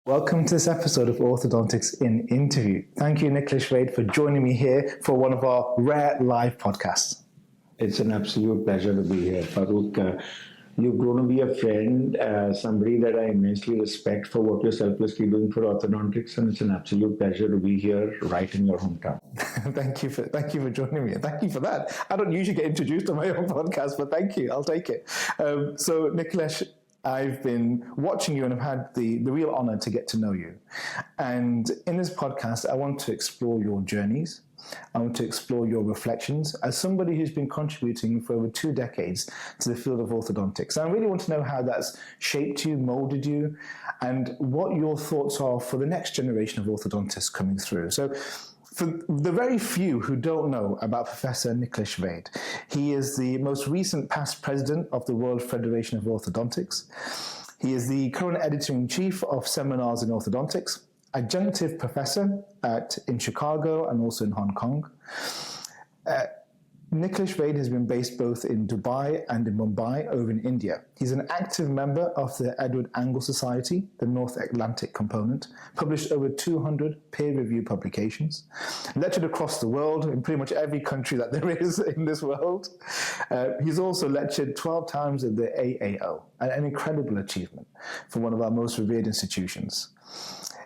Welcome to this episode of Orthodontics in Interview. Thank you, Nikhilesh Vaid, for joining me here for one of our rare live podcasts. It's an absolute pleasure to be here, Farooq. You've grown to be a friend, somebody that I immensely respect for what you're selflessly doing for orthodontics, and it's an absolute pleasure to be here right in your hometown. Thank you for joining me. Thank you for that. I don't usually get introduced on my own podcast, but thank you. I'll take it. So, Nikhilesh, I've been watching you and I've had the real honor to get to know you. And in this podcast, I want to explore your journeys. I want to explore your reflections as somebody who's been contributing for over 2 decades to the field of orthodontics. And I really want to know how that's shaped you, molded you, and what your thoughts are for the next generation of orthodontists coming through. So, for the very few who don't know about Professor Nikilesh Vaid, he is the most recent past president of the World Federation of Orthodontics. He is the current editor-in-chief of Seminars in Orthodontics, adjunctive professor in Chicago and also in Hong Kong. Nikilesh Vaid has been based both in Dubai and in Mumbai over in India. He's an active member of the Edward Angle Society, the North Atlantic component, published over 200 peer-reviewed publications, lectured across the world in pretty much every country that there is in this world. He's also lectured 12 times at the AAO, an incredible achievement for one of our most revered institutions.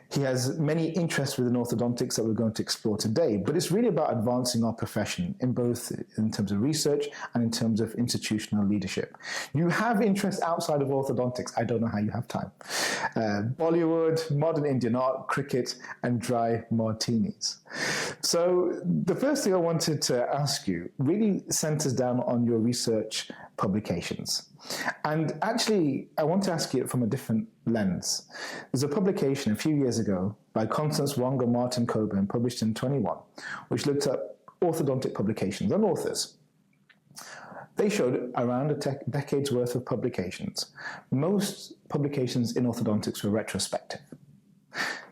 He has many interests within orthodontics that we're going to explore today, but it's really about advancing our profession in both in terms of research and in terms of institutional leadership. You have interests outside of orthodontics. I don't know how you have time. Bollywood, modern Indian art, cricket, and dry martinis. So the first thing I wanted to ask you really centers down on your research publications. And actually, I want to ask you it from a different lens. There's a publication a few years ago by Constance Wong and Martin Coburn, published in 21, which looked at orthodontic publications and authors. They showed around a decade's worth of publications. Most publications in orthodontics were retrospective,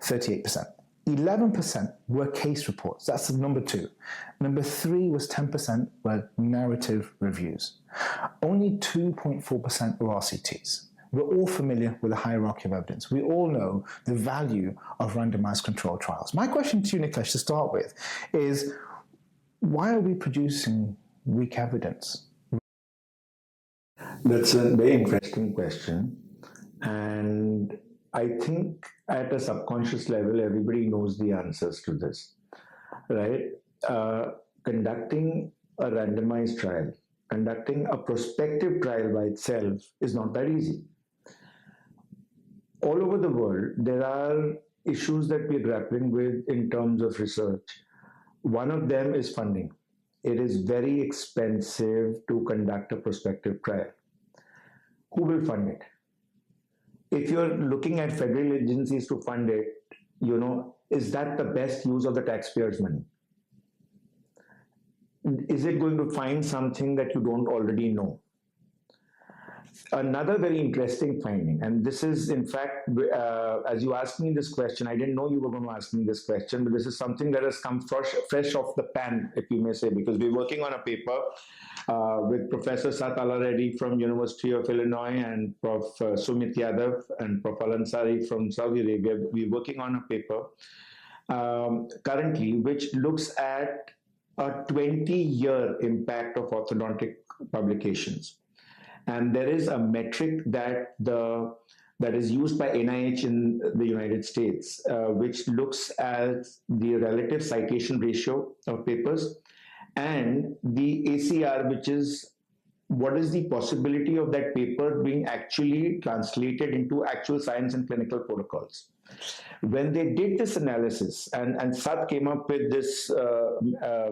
38%. 11% were case reports. That's number 2. Number 3 was 10% were narrative reviews. Only 2.4% were RCTs. We're all familiar with the hierarchy of evidence. We all know the value of randomized controlled trials. My question to you, Nikhilesh, to start with, is why are we producing weak evidence? That's a very interesting question. And I think at a subconscious level, everybody knows the answers to this, right? Conducting a randomized trial, conducting a prospective trial by itself is not that easy. All over the world, there are issues that we're grappling with in terms of research. One of them is funding. It is very expensive to conduct a prospective trial. Who will fund it? If you're looking at federal agencies to fund it, is that the best use of the taxpayers' money? Is it going to find something that you don't already know? Another very interesting finding, and this is, in fact, as you asked me this question, I didn't know you were going to ask me this question, but this is something that has come fresh off the pan, if you may say, because we're working on a paper with Professor Sat Reddy from University of Illinois and Prof. Sumit Yadav and Prof. Alansari from Saudi Arabia. We're working on a paper currently which looks at a 20-year impact of orthodontic publications. And there is a metric that is used by NIH in the United States, which looks at the relative citation ratio of papers and the ACR, which is what is the possibility of that paper being actually translated into actual science and clinical protocols. When they did this analysis, and Sat came up with this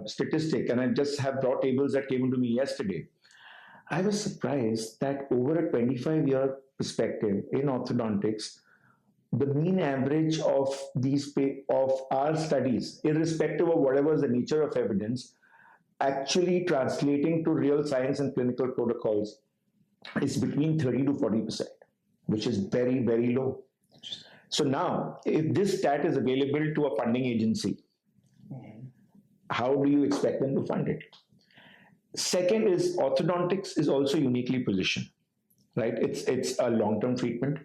statistic, and I just have brought tables that came into me yesterday, I was surprised that over a 25-year perspective in orthodontics, the mean average of our studies, irrespective of whatever is the nature of evidence, actually translating to real science and clinical protocols is between 30 to 40%, which is very, very low. So now, if this stat is available to a funding agency, how do you expect them to fund it? Second is orthodontics is also uniquely positioned, right? It's a long-term treatment.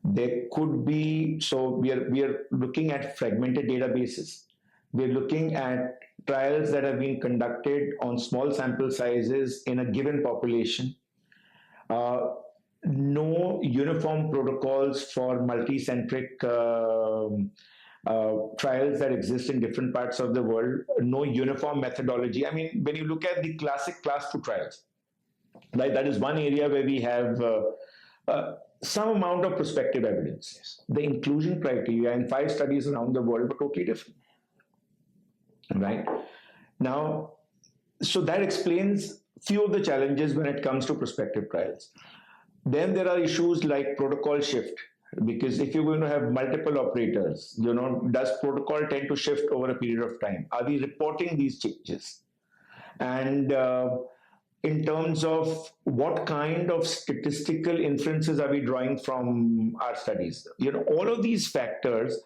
There could be, so we are looking at fragmented databases. We're looking at trials that have been conducted on small sample sizes in a given population. No uniform protocols for multi-centric trials that exist in different parts of the world. No uniform methodology. I mean, when you look at the classic class 2 trials, right, that is one area where we have some amount of prospective evidence. Yes. The inclusion criteria in 5 studies around the world were totally different. Right? Now, so that explains few of the challenges when it comes to prospective trials. Then there are issues like protocol shift, because if you're going to have multiple operators, does protocol tend to shift over a period of time? Are we reporting these changes? And in terms of what kind of statistical inferences are we drawing from our studies? All of these factors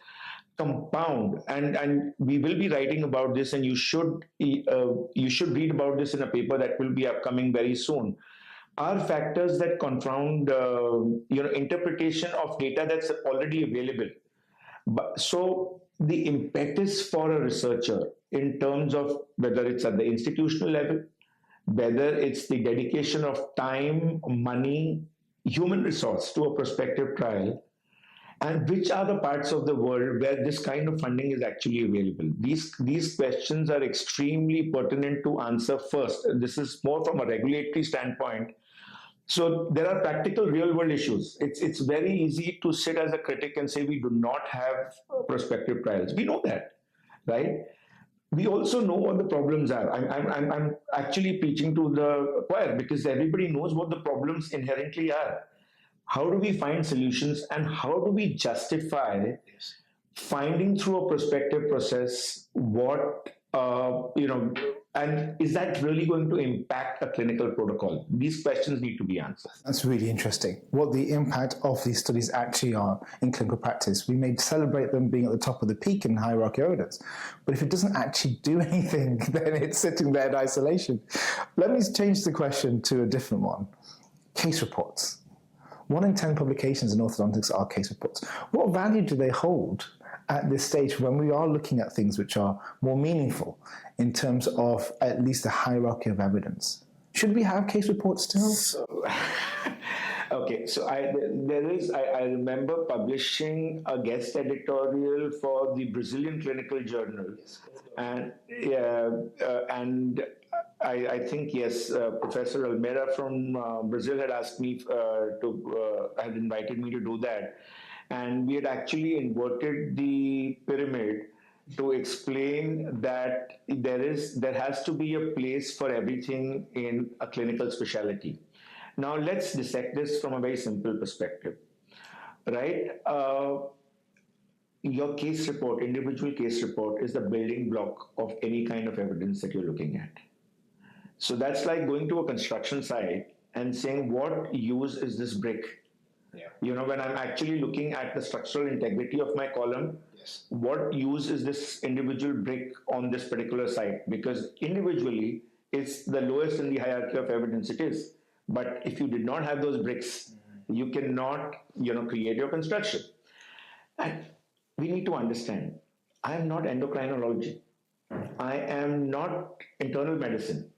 compound, and we will be writing about this, and you should read about this in a paper that will be upcoming very soon, are factors that confound interpretation of data that's already available. So the impetus for a researcher in terms of whether it's at the institutional level, whether it's the dedication of time, money, human resource to a prospective trial, and which are the parts of the world where this kind of funding is actually available. These questions are extremely pertinent to answer first. This is more from a regulatory standpoint. So there are practical real-world issues. It's very easy to sit as a critic and say we do not have prospective trials. We know that, right? We also know what the problems are. I'm actually preaching to the choir, because everybody knows what the problems inherently are. How do we find solutions, and how do we justify finding through a prospective process what, and is that really going to impact a clinical protocol? These questions need to be answered. That's really interesting. What the impact of these studies actually are in clinical practice. We may celebrate them being at the top of the peak in hierarchy of evidence, but if it doesn't actually do anything, then it's sitting there in isolation. Let me change the question to a different one. Case reports. 1 in 10 publications in orthodontics are case reports. What value do they hold at this stage when we are looking at things which are more meaningful in terms of at least the hierarchy of evidence? Should we have case reports still? Okay, so I remember publishing a guest editorial for the Brazilian Clinical Journal, and I think, yes, Professor Almeida from Brazil had asked me had invited me to do that. And we had actually inverted the pyramid to explain that there has to be a place for everything in a clinical specialty. Now, let's dissect this from a very simple perspective, right? Your case report, individual case report, is the building block of any kind of evidence that you're looking at. So that's like going to a construction site and saying, what use is this brick? Yeah. When I'm actually looking at the structural integrity of my column, yes, what use is this individual brick on this particular site? Because individually, it's the lowest in the hierarchy of evidence it is. But if you did not have those bricks, you cannot, create your construction. And we need to understand, I am not endocrinology. I am not internal medicine.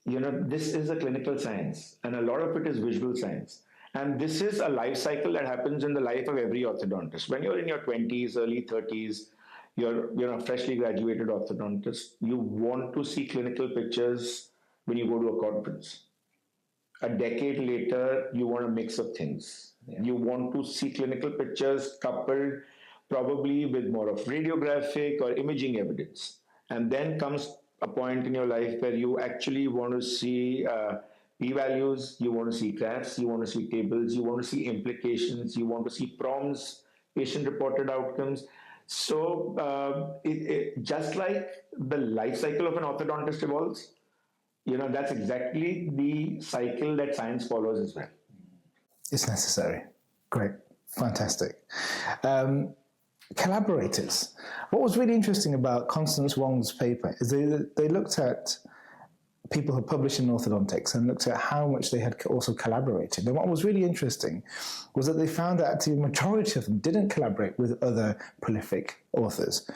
This is a clinical science, and a lot of it is visual science. And this is a life cycle that happens in the life of every orthodontist. When you're in your 20s, early 30s, you're a freshly graduated orthodontist, you want to see clinical pictures when you go to a conference. A decade later, you want a mix of things. Yeah. You want to see clinical pictures coupled probably with more of radiographic or imaging evidence. And then comes a point in your life where you actually want to see p-values, you want to see graphs, you want to see tables, you want to see implications, you want to see PROMs, patient-reported outcomes. So just like the life cycle of an orthodontist evolves, that's exactly the cycle that science follows as well. It's necessary. Great. Fantastic. Collaborators. What was really interesting about Constance Wong's paper is they looked at people who published in orthodontics and looked at how much they had also collaborated. And what was really interesting was that they found that the majority of them didn't collaborate with other prolific authors.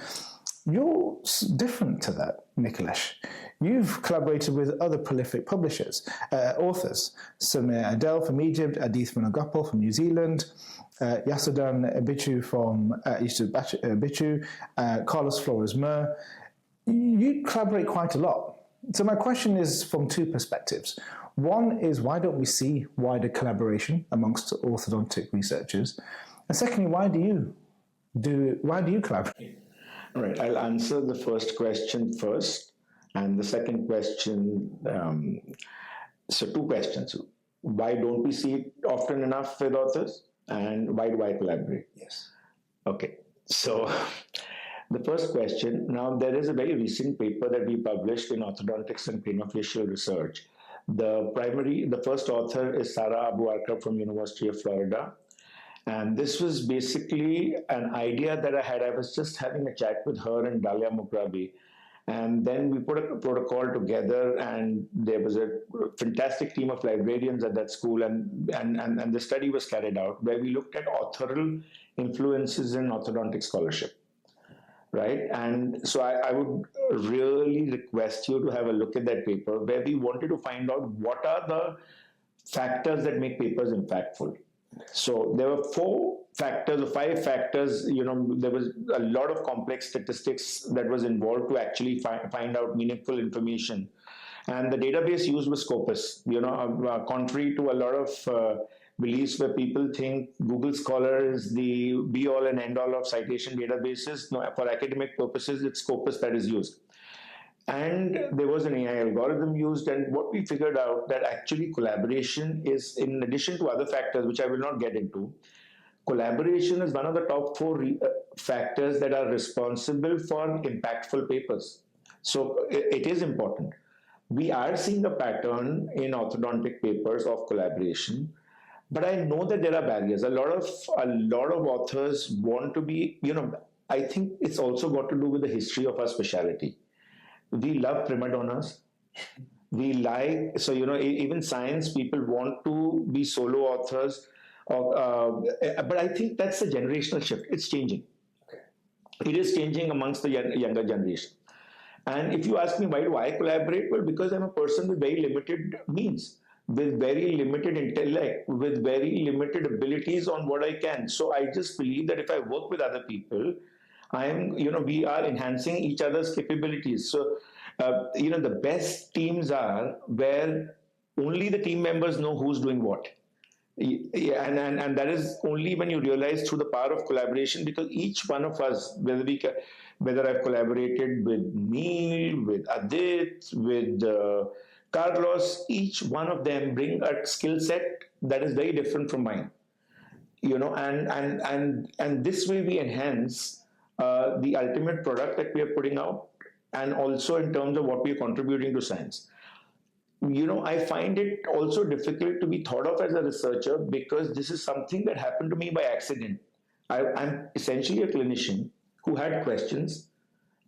You're different to that, Nikhilesh. You've collaborated with other prolific publishers, authors. Samir Adel from Egypt, Adith Munagopal from New Zealand, Yasudan Bichu from Bichu, Carlos Flores-Mer. You collaborate quite a lot. So my question is from two perspectives. One is, why don't we see wider collaboration amongst orthodontic researchers? And secondly, why do you collaborate? All right, I'll answer the first question first. And the second question, so two questions. Why don't we see it often enough with authors? And why do I collaborate? Yes. Okay, so the first question, now there is a very recent paper that we published in Orthodontics and Craniofacial Research. The first author is Sarah Abu Arka from University of Florida. And this was basically an idea that I had. I was just having a chat with her and Dalia Mukrabi. And then we put a protocol together, and there was a fantastic team of librarians at that school, and the study was carried out where we looked at authorial influences in orthodontic scholarship, right? And so I would really request you to have a look at that paper where we wanted to find out what are the factors that make papers impactful. So there were 4 factors or 5 factors. There was a lot of complex statistics that was involved to actually find out meaningful information. And the database used was Scopus. Contrary to a lot of beliefs where people think Google Scholar is the be-all and end-all of citation databases. No, for academic purposes, it's Scopus that is used. And there was an AI algorithm used, and what we figured out that actually collaboration is, in addition to other factors, which I will not get into, collaboration is one of the top 4 factors that are responsible for impactful papers. So it is important. We are seeing a pattern in orthodontic papers of collaboration, but I know that there are barriers. A lot of authors want to be, I think it's also got to do with the history of our specialty. We love prima donnas. We like, so, even science people want to be solo authors. But I think that's a generational shift. It's changing. Okay. It is changing amongst the younger generation. And if you ask me, why do I collaborate? Well, because I'm a person with very limited means, with very limited intellect, with very limited abilities on what I can. So I just believe that if I work with other people, we are enhancing each other's capabilities. So, the best teams are where only the team members know who's doing what. Yeah, and that is only when you realize through the power of collaboration, because each one of us, whether I've collaborated with Neil, with Adit, with Carlos, each one of them bring a skill set that is very different from mine. And this way we enhance the ultimate product that we are putting out, and also in terms of what we are contributing to science. I find it also difficult to be thought of as a researcher because this is something that happened to me by accident. I'm essentially a clinician who had questions,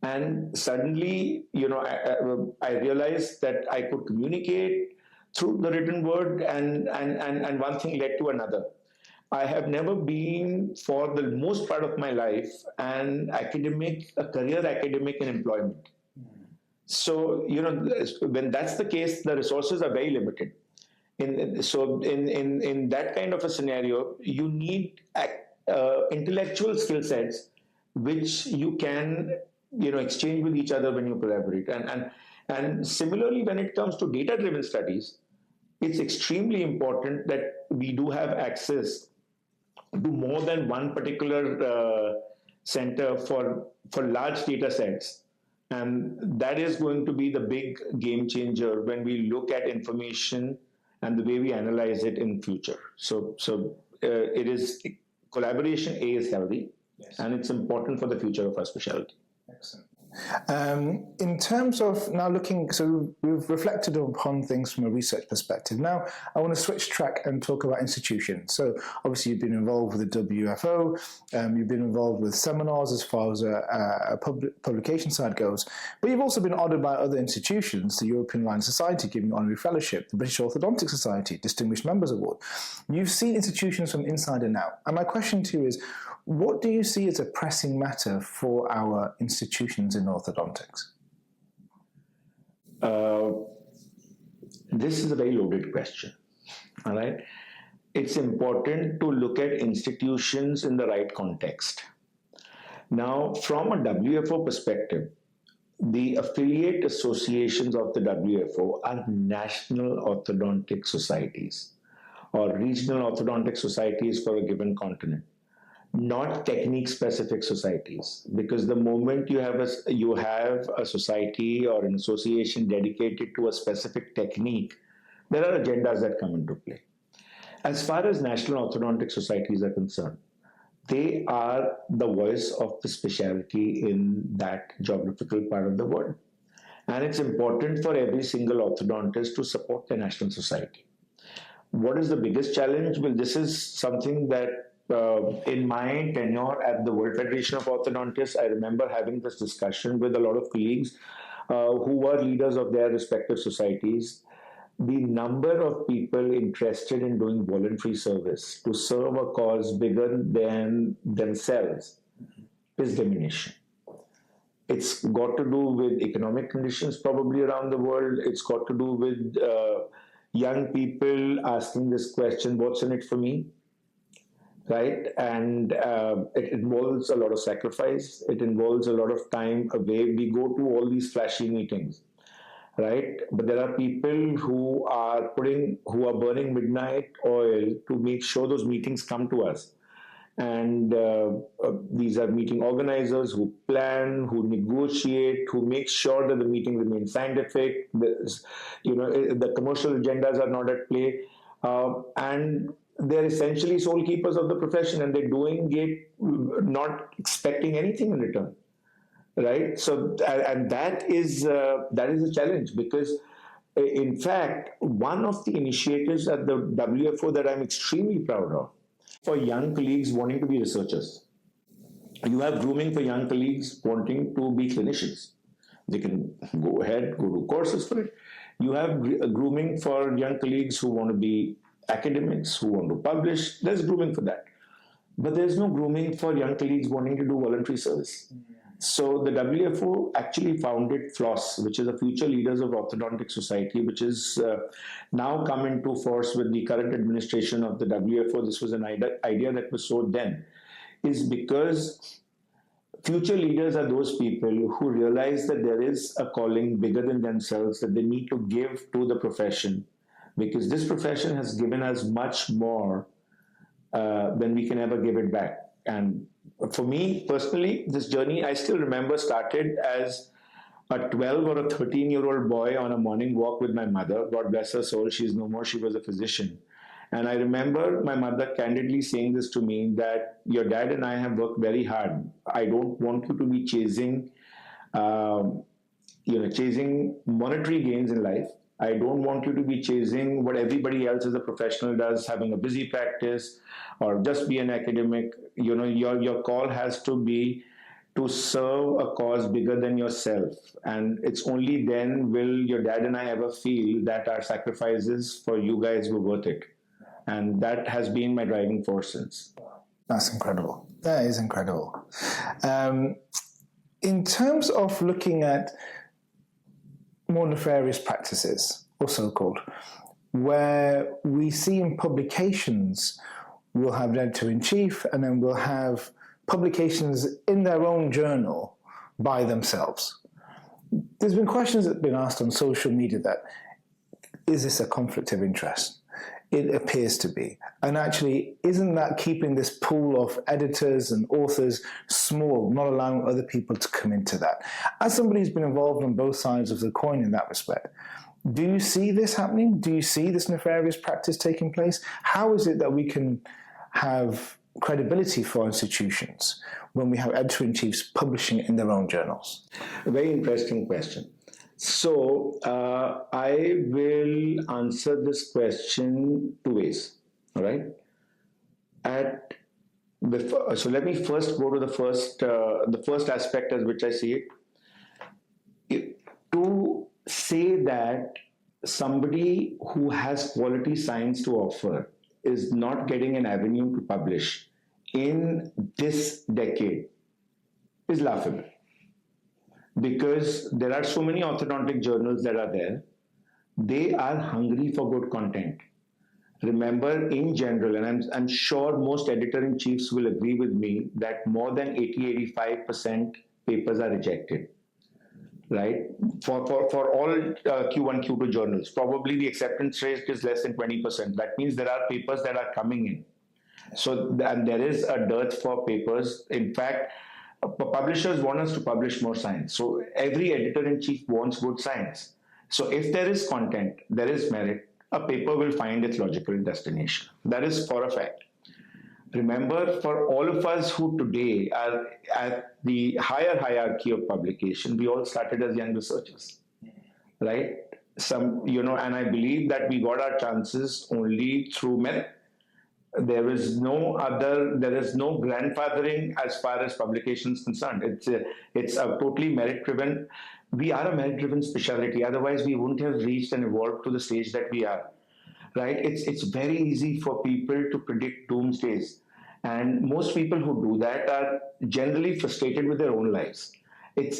and suddenly, I realized that I could communicate through the written word, and one thing led to another. I have never been, for the most part of my life, a career academic in employment. So, when that's the case, the resources are very limited. In that kind of a scenario, you need intellectual skill sets which you can, exchange with each other when you collaborate. And similarly, when it comes to data-driven studies, it's extremely important that we do have access to more than one particular center for large data sets. And that is going to be the big game changer when we look at information and the way we analyze it in future. So it is collaboration. A is healthy, yes, and it's important for the future of our specialty. Excellent. In terms of now looking, so we've reflected upon things from a research perspective. Now I want to switch track and talk about institutions. So obviously you've been involved with the WFO, you've been involved with seminars as far as a publication side goes, but you've also been honoured by other institutions, the European Line Society giving you honorary fellowship, the British Orthodontic Society, Distinguished Members Award. You've seen institutions from inside and out. And my question to you is, what do you see as a pressing matter for our institutions in orthodontics? This is a very loaded question. All right. It's important to look at institutions in the right context. Now, from a WFO perspective, the affiliate associations of the WFO are national orthodontic societies or regional orthodontic societies for a given continent, not technique-specific societies. Because the moment you have a society or an association dedicated to a specific technique, there are agendas that come into play. As far as national orthodontic societies are concerned, they are the voice of the specialty in that geographical part of the world. And it's important for every single orthodontist to support the national society. What is the biggest challenge? Well, this is something that in my tenure at the World Federation of Orthodontists, I remember having this discussion with a lot of colleagues who were leaders of their respective societies. The number of people interested in doing voluntary service to serve a cause bigger than themselves is diminishing. It's got to do with economic conditions probably around the world. It's got to do with young people asking this question, what's in it for me? Right? And it involves a lot of sacrifice. It involves a lot of time away. We go to all these flashy meetings, right? But there are people who are burning midnight oil to make sure those meetings come to us. And these are meeting organizers who plan, who negotiate, who make sure that the meeting remains scientific. The commercial agendas are not at play. And they're essentially soul keepers of the profession, and they're doing it not expecting anything in return, right? So, and that is a challenge, because, in fact, one of the initiatives at the WFO that I'm extremely proud of, for young colleagues wanting to be researchers. You have grooming for young colleagues wanting to be clinicians. They can go ahead, go do courses for it. You have grooming for young colleagues who want to be academics, who want to publish. There's grooming for that. But there's no grooming for young colleagues wanting to do voluntary service. So the WFO actually founded FLOSS, which is a Future Leaders of Orthodontic Society, which is now come into force with the current administration of the WFO. This was an idea that was sold then, is because future leaders are those people who realize that there is a calling bigger than themselves that they need to give to the profession, because this profession has given us much more than we can ever give it back. And for me personally, this journey, I still remember, started as a 12 or a 13-year-old boy on a morning walk with my mother. God bless her soul, she's no more, she was a physician. And I remember my mother candidly saying this to me, that your dad and I have worked very hard. I don't want you to be chasing monetary gains in life. I don't want you to be chasing what everybody else as a professional does, having a busy practice or just be an academic. Your call has to be to serve a cause bigger than yourself. And it's only then will your dad and I ever feel that our sacrifices for you guys were worth it. And that has been my driving force since. That's incredible. That is incredible. In terms of looking at more nefarious practices, or so-called, where we see in publications, we'll have an editor-in-chief, and then we'll have publications in their own journal by themselves. There's been questions that have been asked on social media that, is this a conflict of interest? It appears to be. And actually, isn't that keeping this pool of editors and authors small, not allowing other people to come into that? As somebody who's been involved on both sides of the coin in that respect, do you see this happening? Do you see this nefarious practice taking place? How is it that we can have credibility for institutions when we have editor-in-chiefs publishing in their own journals? A very interesting question. So I will answer this question two ways. All right. So let me first go to the first aspect as which I see it. To say that somebody who has quality science to offer is not getting an avenue to publish in this decade is laughable, because there are so many orthodontic journals that are there. They are hungry for good content. Remember, in general, and I'm sure most editor-in-chiefs will agree with me, that more than 80-85% papers are rejected, right? For all Q1, Q2 journals. Probably the acceptance rate is less than 20%. That means there are papers that are coming in. So, and there is a dearth for papers. In fact, publishers want us to publish more science. So every editor-in-chief wants good science. So if there is content, there is merit, a paper will find its logical destination. That is for a fact. Remember, for all of us who today are at the higher hierarchy of publication, we all started as young researchers, right? And I believe that we got our chances only through merit. There is no grandfathering as far as publication is concerned. It's a totally merit-driven. We are a merit-driven specialty. Otherwise, we wouldn't have reached and evolved to the stage that we are, right? It's very easy for people to predict doomsdays. And most people who do that are generally frustrated with their own lives. It's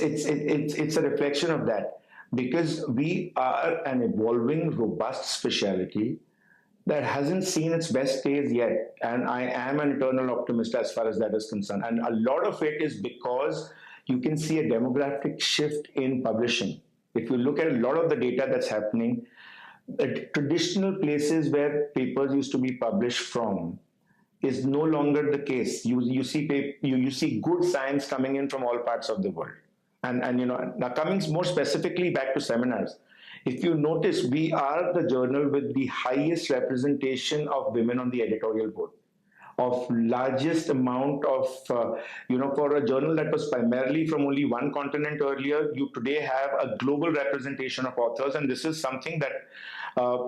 a reflection of that, because we are an evolving, robust specialty that hasn't seen its best days yet. And I am an eternal optimist as far as that is concerned. And a lot of it is because you can see a demographic shift in publishing. If you look at a lot of the data that's happening, traditional places where papers used to be published from is no longer the case. You see good science coming in from all parts of the world. And now coming more specifically back to seminars, if you notice, we are the journal with the highest representation of women on the editorial board, of largest amount of, for a journal that was primarily from only one continent earlier, you today have a global representation of authors. And this is something that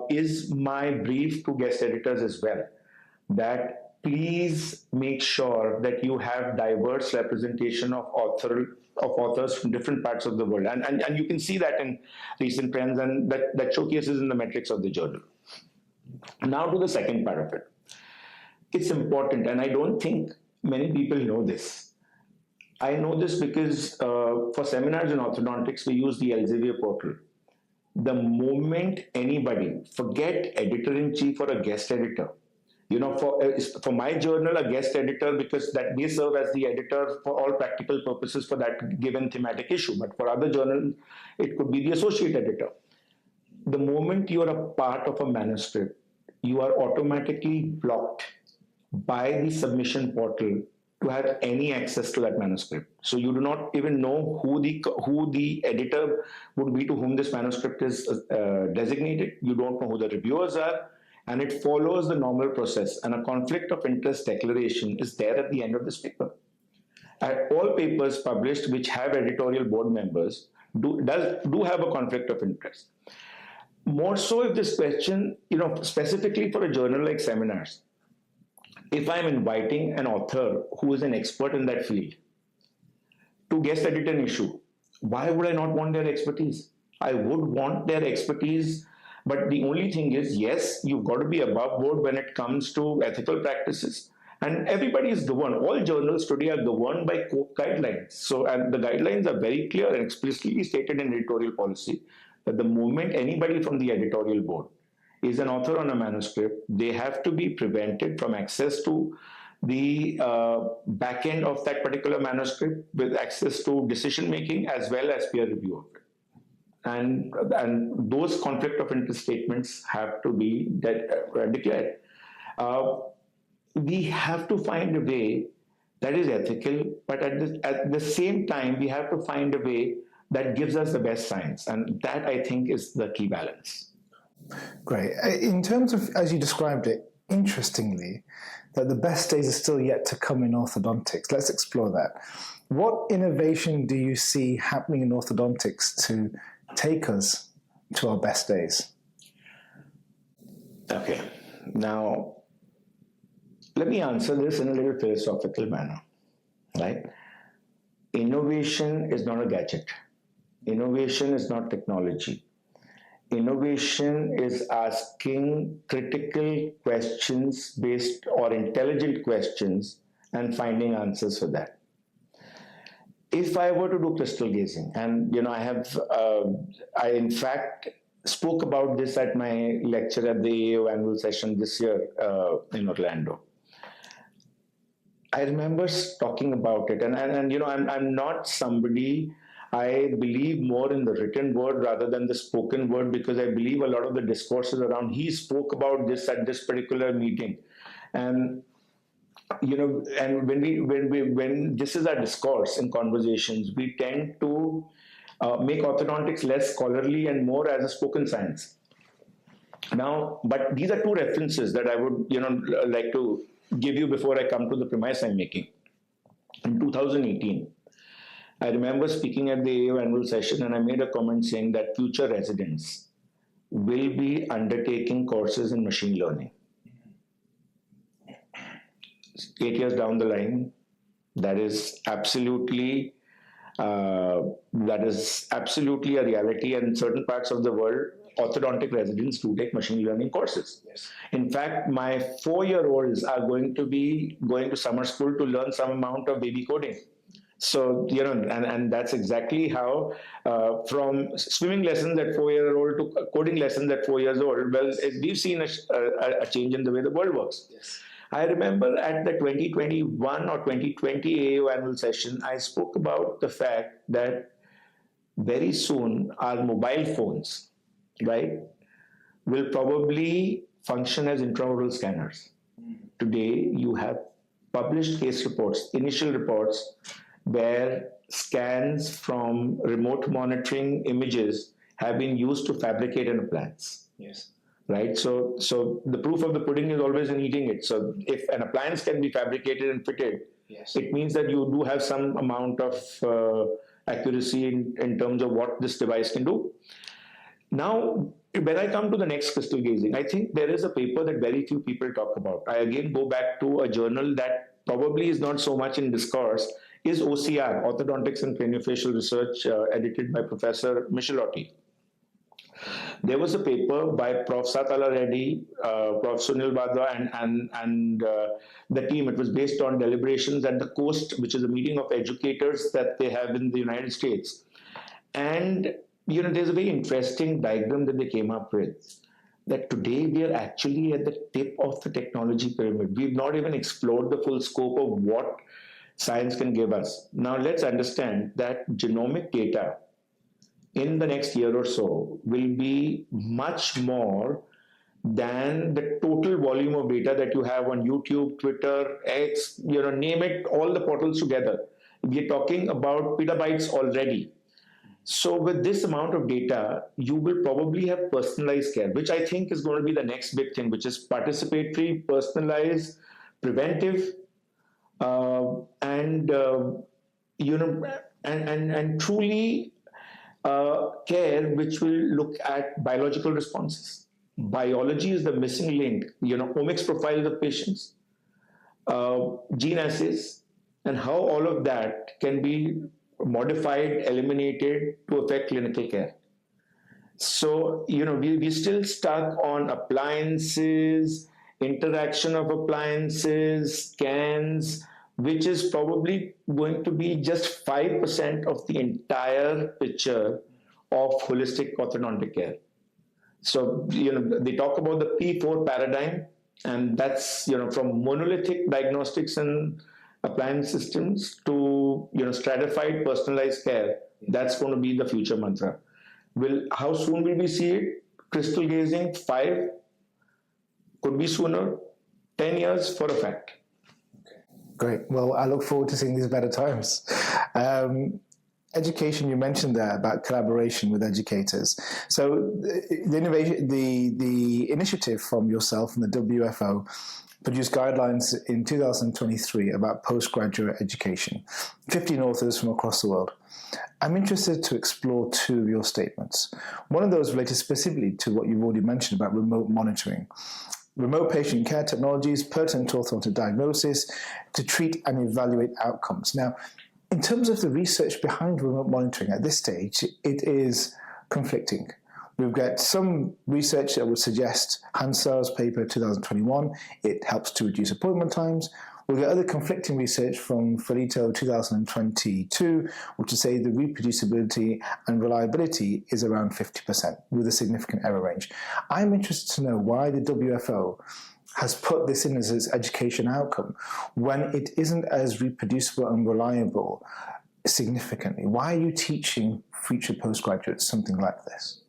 is my brief to guest editors as well, that please make sure that you have diverse representation of authors from different parts of the world. And you can see that in recent trends, and that showcases in the metrics of the journal. Now to the second part of it. It's important, and I don't think many people know this. I know this because for seminars in orthodontics, we use the Elsevier portal. The moment anybody, forget editor-in-chief or a guest editor, for my journal, a guest editor, because that they serve as the editor for all practical purposes for that given thematic issue. But for other journals, it could be the associate editor. The moment you are a part of a manuscript, you are automatically blocked by the submission portal to have any access to that manuscript. So you do not even know who the editor would be to whom this manuscript is designated. You don't know who the reviewers are. And it follows the normal process, and a conflict of interest declaration is there at the end of this paper. All papers published which have editorial board members do have a conflict of interest. More so if this question, specifically for a journal like seminars, if I'm inviting an author who is an expert in that field to guest edit an issue, why would I not want their expertise? I would want their expertise. But the only thing is, yes, you've got to be above board when it comes to ethical practices. And everybody is governed. All journals today are governed by guidelines. So, and the guidelines are very clear and explicitly stated in editorial policy that the moment anybody from the editorial board is an author on a manuscript, they have to be prevented from access to the back end of that particular manuscript with access to decision making as well as peer review of it. And those conflict of interest statements have to be declared. We have to find a way that is ethical, but at the same time, we have to find a way that gives us the best science. And that, I think, is the key balance. Great. In terms of, as you described it, interestingly, that the best days are still yet to come in orthodontics. Let's explore that. What innovation do you see happening in orthodontics to take us to our best days? Okay, now let me answer this in a little philosophical manner, right? Innovation is not a gadget. Innovation is not technology. Innovation is asking critical questions based or intelligent questions and finding answers for that. If I were to do crystal gazing, and I in fact spoke about this at my lecture at the AAO annual session this year in Orlando. I remember talking about it, and I'm not somebody. I believe more in the written word rather than the spoken word, because I believe a lot of the discourses around, he spoke about this at this particular meeting, and and when this is our discourse in conversations, we tend to make orthodontics less scholarly and more as a spoken science. Now, but these are two references that I would like to give you before I come to the premise I'm making. In 2018, I remember speaking at the AAO annual session, and I made a comment saying that future residents will be undertaking courses in machine learning. 8 years down the line, that is absolutely a reality, and in certain parts of the world, orthodontic residents do take machine learning courses. Yes. In fact, my 4-year-olds are going to be going to summer school to learn some amount of baby coding. So, and that's exactly how from swimming lessons at 4-year-old to coding lessons at 4 years old, well, we've seen a change in the way the world works. Yes. I remember at the 2021 or 2020 AAO annual session, I spoke about the fact that very soon our mobile phones, right, will probably function as intraoral scanners. Today, you have published case reports, initial reports, where scans from remote monitoring images have been used to fabricate an appliance. Yes. Right? So the proof of the pudding is always in eating it. So if an appliance can be fabricated and fitted, yes, it means that you do have some amount of accuracy in terms of what this device can do. Now, when I come to the next crystal gazing, I think there is a paper that very few people talk about. I again go back to a journal that probably is not so much in discourse, is OCR, Orthodontics and Craniofacial Research, edited by Professor Michelotti. There was a paper by Prof. Satala Reddy, Prof. Sunil Badra, and the team. It was based on deliberations at the Coast, which is a meeting of educators that they have in the United States. And there's a very interesting diagram that they came up with, that today we are actually at the tip of the technology pyramid. We've not even explored the full scope of what science can give us. Now let's understand that genomic data in the next year or so will be much more than the total volume of data that you have on YouTube, Twitter, X, name it, all the portals together. We're talking about petabytes already. So with this amount of data, you will probably have personalized care, which I think is going to be the next big thing, which is participatory, personalized, preventive, and truly care which will look at biological responses. Biology is the missing link. Omics profiles of patients, gene assays, and how all of that can be modified, eliminated to affect clinical care. So, we're still stuck on appliances, interaction of appliances, scans, which is probably going to be just 5% of the entire picture of holistic orthodontic care. So, they talk about the P4 paradigm, and that's, from monolithic diagnostics and appliance systems to, stratified personalized care. That's going to be the future mantra. How soon will we see it? Crystal gazing, 5, could be sooner, 10 years for a fact. Great. Well, I look forward to seeing these better times. education, you mentioned there about collaboration with educators. So the initiative from yourself and the WFO produced guidelines in 2023 about postgraduate education, 15 authors from across the world. I'm interested to explore two of your statements. One of those related specifically to what you've already mentioned about remote monitoring. Remote patient care technologies pertinent to orthodontic diagnosis to treat and evaluate outcomes. Now, in terms of the research behind remote monitoring at this stage, it is conflicting. We've got some research that would suggest Hansard's paper 2021, it helps to reduce appointment times. We've got other conflicting research from Felito 2022, which would say the reproducibility and reliability is around 50% with a significant error range. I'm interested to know why the WFO has put this in as its education outcome when it isn't as reproducible and reliable significantly. Why are you teaching future postgraduates something like this?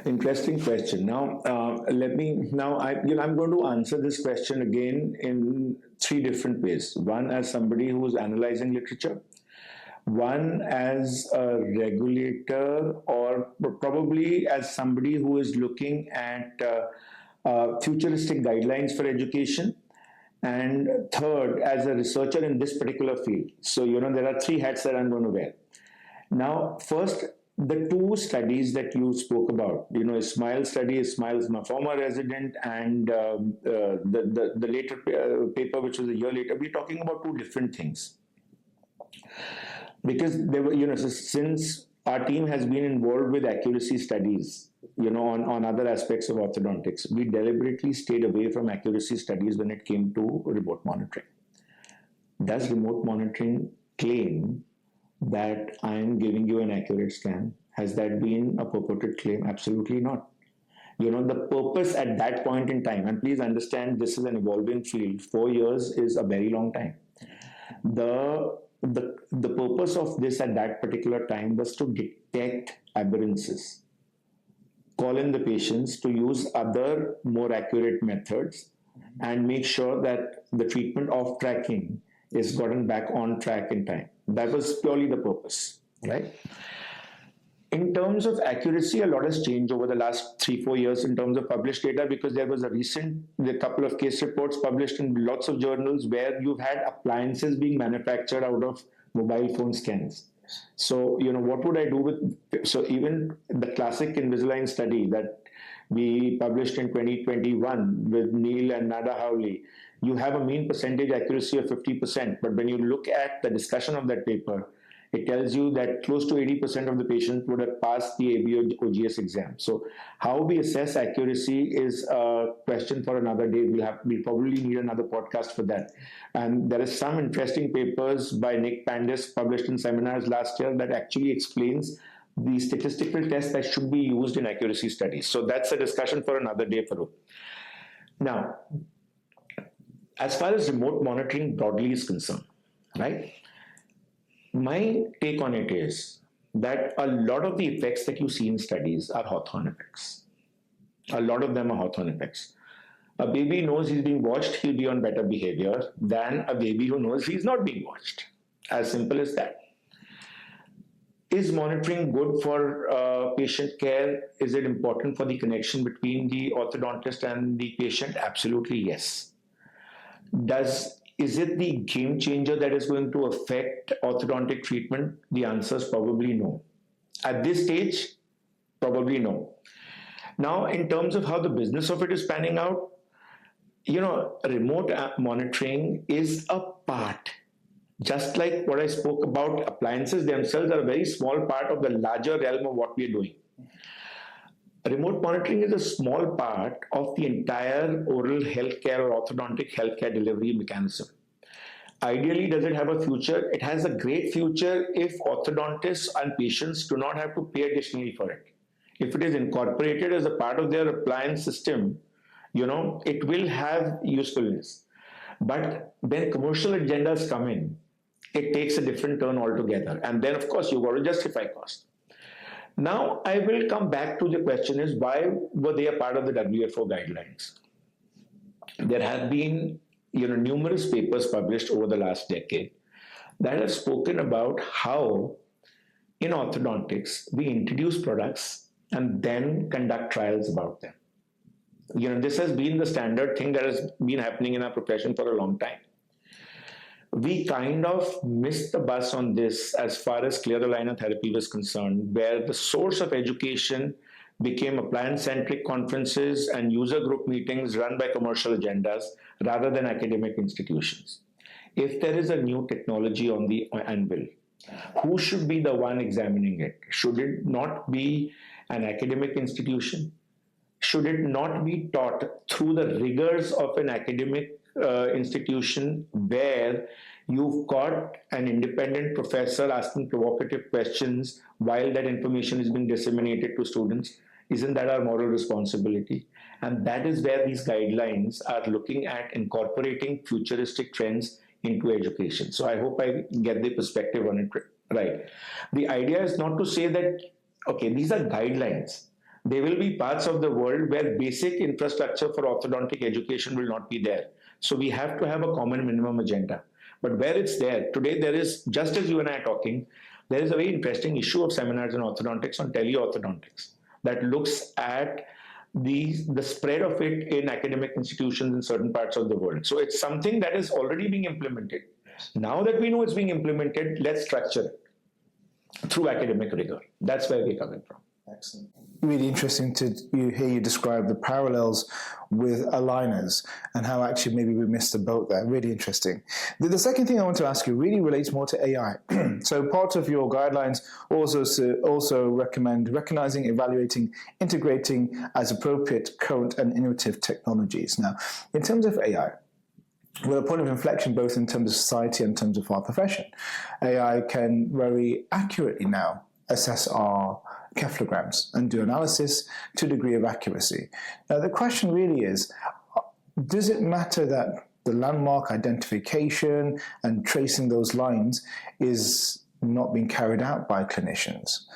Interesting question. Now, I'm going to answer this question again in three different ways. One, as somebody who's analyzing literature. One, as a regulator, or probably as somebody who is looking at futuristic guidelines for education. And third, as a researcher in this particular field. So, there are three hats that I'm going to wear. Now, first, the two studies that you spoke about, Ismail study, Ismail's my former resident, and the later paper, which was a year later, we're talking about two different things. Because there were, since our team has been involved with accuracy studies, on other aspects of orthodontics, we deliberately stayed away from accuracy studies when it came to remote monitoring. Does remote monitoring claim that I am giving you an accurate scan? Has that been a purported claim? Absolutely not. The purpose at that point in time, and please understand this is an evolving field, 4 years is a very long time. The purpose of this at that particular time was to detect aberrances, call in the patients to use other more accurate methods, and make sure that the treatment of tracking is gotten back on track in time. That was purely the purpose, right? In terms of accuracy, a lot has changed over the last 3-4 years in terms of published data, because there was a couple of case reports published in lots of journals where you've had appliances being manufactured out of mobile phone scans. So, what would I do with, so even the classic Invisalign study that we published in 2021 with Neil and Nada Howley, you have a mean percentage accuracy of 50%, but when you look at the discussion of that paper, it tells you that close to 80% of the patients would have passed the AB or OGS exam. So how we assess accuracy is a question for another day. We'll probably need another podcast for that. And there is some interesting papers by Nick Pandis published in seminars last year that actually explains the statistical tests that should be used in accuracy studies. So that's a discussion for another day, Farooq. Now, as far as remote monitoring broadly is concerned, right? My take on it is that a lot of the effects that you see in studies are Hawthorne effects. A lot of them are Hawthorne effects. A baby knows he's being watched, he'll be on better behavior than a baby who knows he's not being watched. As simple as that. Is monitoring good for patient care? Is it important for the connection between the orthodontist and the patient? Absolutely, yes. Is it the game changer that is going to affect orthodontic treatment? The answer is probably no. At this stage, probably no. Now, in terms of how the business of it is panning out, remote monitoring is a part. Just like what I spoke about, appliances themselves are a very small part of the larger realm of what we are doing. Remote monitoring is a small part of the entire oral healthcare or orthodontic healthcare delivery mechanism. Ideally, does it have a future? It has a great future if orthodontists and patients do not have to pay additionally for it. If it is incorporated as a part of their appliance system, it will have usefulness. But when commercial agendas come in, it takes a different turn altogether. And then, of course, you've got to justify cost. Now, I will come back to the question is, why were they a part of the WFO guidelines? There have been numerous papers published over the last decade that have spoken about how in orthodontics, we introduce products and then conduct trials about them. This has been the standard thing that has been happening in our profession for a long time. We kind of missed the bus on this as far as clear aligner therapy was concerned, where the source of education became appliance-centric conferences and user group meetings run by commercial agendas rather than academic institutions. If there is a new technology on the anvil, who should be the one examining it? Should it not be an academic institution? Should it not be taught through the rigors of an academic institution where you've got an independent professor asking provocative questions while that information is being disseminated to students? Isn't that our moral responsibility? And that is where these guidelines are looking at incorporating futuristic trends into education. So I hope I get the perspective on it right. The idea is not to say that, okay, these are guidelines. There will be parts of the world where basic infrastructure for orthodontic education will not be there. So we have to have a common minimum agenda. But where it's there, today there is, just as you and I are talking, there is a very interesting issue of seminars in orthodontics on teleorthodontics that looks at the spread of it in academic institutions in certain parts of the world. So it's something that is already being implemented. Now that we know it's being implemented, let's structure it through academic rigor. That's where we're coming from. Excellent. Really interesting to hear you describe the parallels with aligners and how actually maybe we missed the boat there. Really interesting. The second thing I want to ask you really relates more to AI. So part of your guidelines also recommend recognizing, evaluating, integrating as appropriate current and innovative technologies. Now, in terms of AI, we're at a point of inflection both in terms of society and in terms of our profession. AI can very accurately now assess our cephalograms and do analysis to a degree of accuracy. Now, the question really is, does it matter that the landmark identification and tracing those lines is not being carried out by clinicians?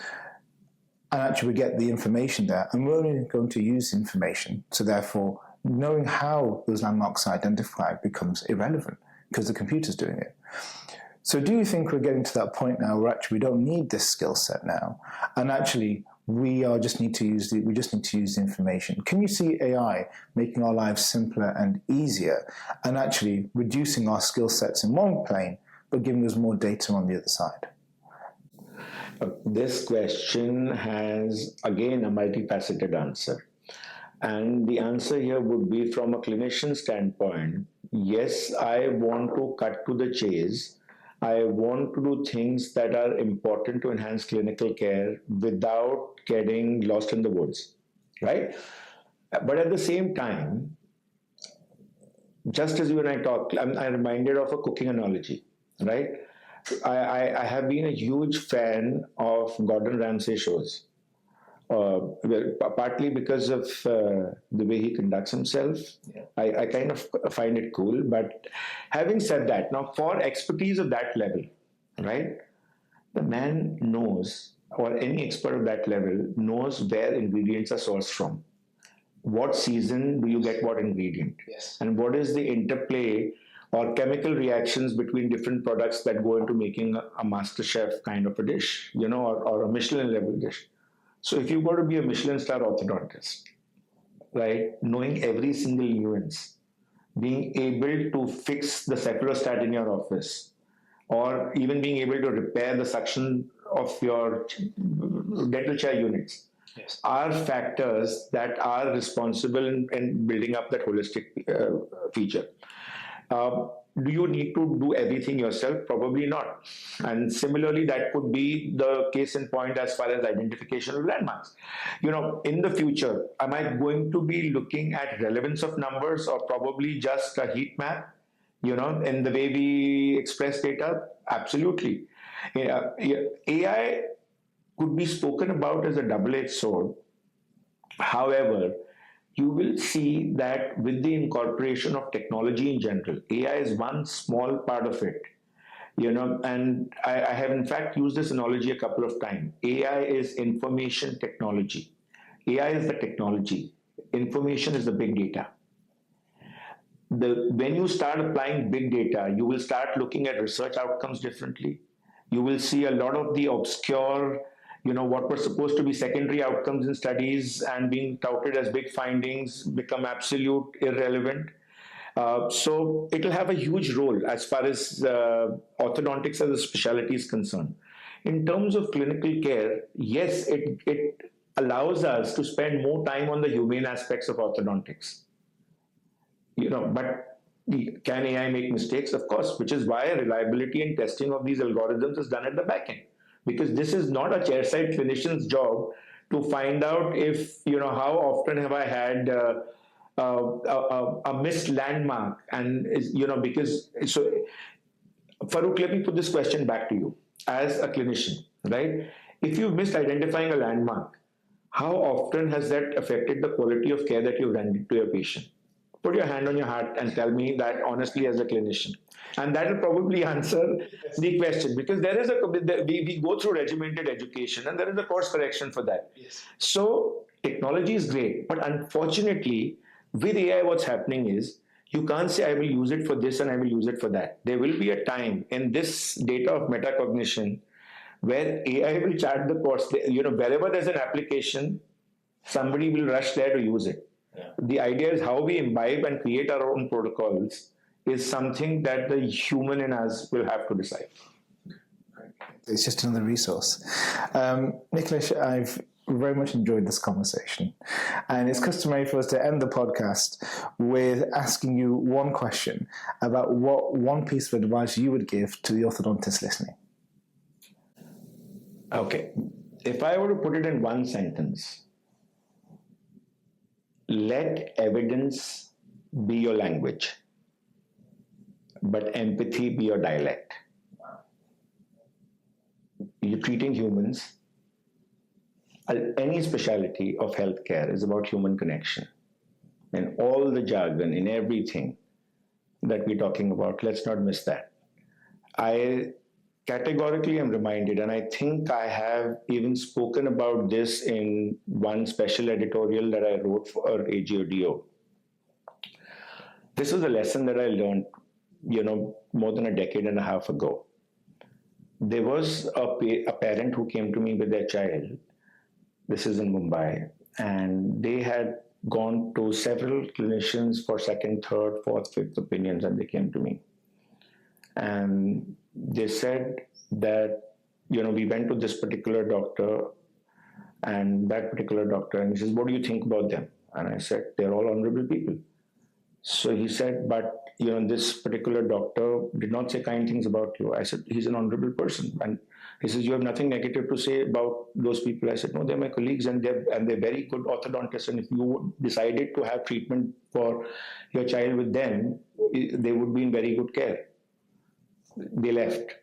And actually we get the information there, and we're only going to use information, so therefore knowing how those landmarks are identified becomes irrelevant because the computer's doing it. So do you think we're getting to that point now where actually we don't need this skill set now, and actually we just need to use the information? Can you see AI making our lives simpler and easier, and actually reducing our skill sets in one plane, but giving us more data on the other side? This question has, again, a multifaceted answer. And the answer here would be, from a clinician standpoint, yes, I want to cut to the chase. I want to do things that are important to enhance clinical care without getting lost in the woods, right? But at the same time, just as you and I talked, I'm reminded of a cooking analogy, right? I have been a huge fan of Gordon Ramsay shows. Partly because of the way he conducts himself. Yeah. I kind of find it cool. But having said that, now for expertise of that level, right, the man knows, or any expert of that level knows where ingredients are sourced from. What season do you get what ingredient? Yes. And what is the interplay or chemical reactions between different products that go into making a MasterChef kind of a dish, or a Michelin level dish. So if you've got to be a Michelin star orthodontist, right, knowing every single nuance, being able to fix the cephalostat in your office, or even being able to repair the suction of your dental chair units, yes, are factors that are responsible in building up that holistic feature. Do you need to do everything yourself? Probably not. And similarly, that could be the case in point as far as identification of landmarks. In the future, am I going to be looking at relevance of numbers, or probably just a heat map, in the way we express data? Absolutely. AI could be spoken about as a double-edged sword. However, you will see that with the incorporation of technology in general, AI is one small part of it, and I have in fact used this analogy a couple of times. AI is information technology. AI is the technology. Information is the big data. When you start applying big data, you will start looking at research outcomes differently. You will see a lot of the obscure, what were supposed to be secondary outcomes in studies and being touted as big findings become absolute irrelevant. So it'll have a huge role as far as orthodontics as a specialty is concerned. In terms of clinical care, yes, it allows us to spend more time on the humane aspects of orthodontics. But can AI make mistakes? Of course, which is why reliability and testing of these algorithms is done at the back end. Because this is not a chairside clinician's job to find out if, how often have I had a missed landmark. And, so, Farooq, let me put this question back to you as a clinician, right? If you've missed identifying a landmark, how often has that affected the quality of care that you've rendered to your patient? Put your hand on your heart and tell me that honestly as a clinician. And that will probably answer the question, because we go through regimented education and there is a course correction for that. Yes. So technology is great, but unfortunately with AI what's happening is you can't say I will use it for this and I will use it for that. There will be a time in this data of metacognition where AI will chart the course. Wherever there's an application, somebody will rush there to use it. Yeah. The idea is how we imbibe and create our own protocols is something that the human in us will have to decide. It's just another resource. Nikilesh, I've very much enjoyed this conversation. And it's customary for us to end the podcast with asking you one question about what one piece of advice you would give to the orthodontist listening. Okay. If I were to put it in one sentence, let evidence be your language, but empathy be your dialect. You're treating humans. Any specialty of healthcare is about human connection. And all the jargon in everything that we're talking about, let's not miss that. I categorically am reminded, and I think I have even spoken about this in one special editorial that I wrote for AIinDentistry. This was a lesson that I learned, more than a decade and a half ago. There was a parent who came to me with their child. This is in Mumbai, and they had gone to several clinicians for second, third, fourth, fifth opinions, and they came to me. And they said that, we went to this particular doctor and that particular doctor, and he says, what do you think about them? And I said, they're all honorable people. So he said, but, this particular doctor did not say kind things about you. I said, he's an honorable person. And he says, you have nothing negative to say about those people. I said, no, they're my colleagues and they're very good orthodontists. And if you decided to have treatment for your child with them, they would be in very good care. They left.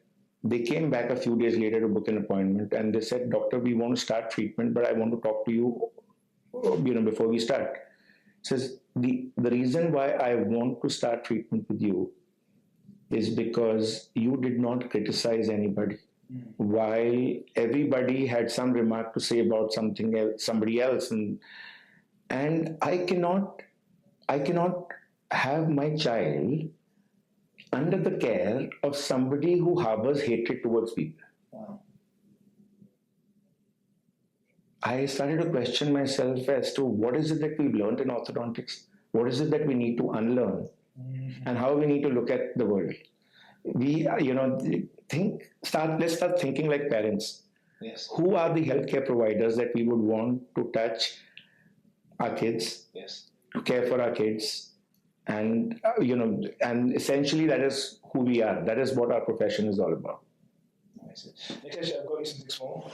They came back a few days later to book an appointment and they said, doctor, we want to start treatment, but I want to talk to you, before we start. Says, the reason why I want to start treatment with you is because you did not criticize anybody. While everybody had some remark to say about somebody else. And I cannot have my child under the care of somebody who harbors hatred towards people. Wow. I started to question myself as to what is it that we've learned in orthodontics? What is it that we need to unlearn? And how we need to look at the world? Let's start thinking like parents. Yes. Who are the healthcare providers that we would want to touch our kids, yes, to care for our kids? And, and essentially that is who we are. That is what our profession is all about. Nikhilesh, I've got you something small.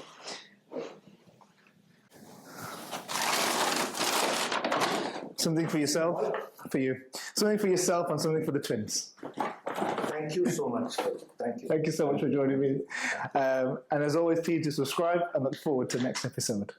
Something for yourself, for you. Something for yourself and something for the twins. Thank you so much. Thank you. Thank you so much for joining me. And as always, please do subscribe and look forward to the next episode.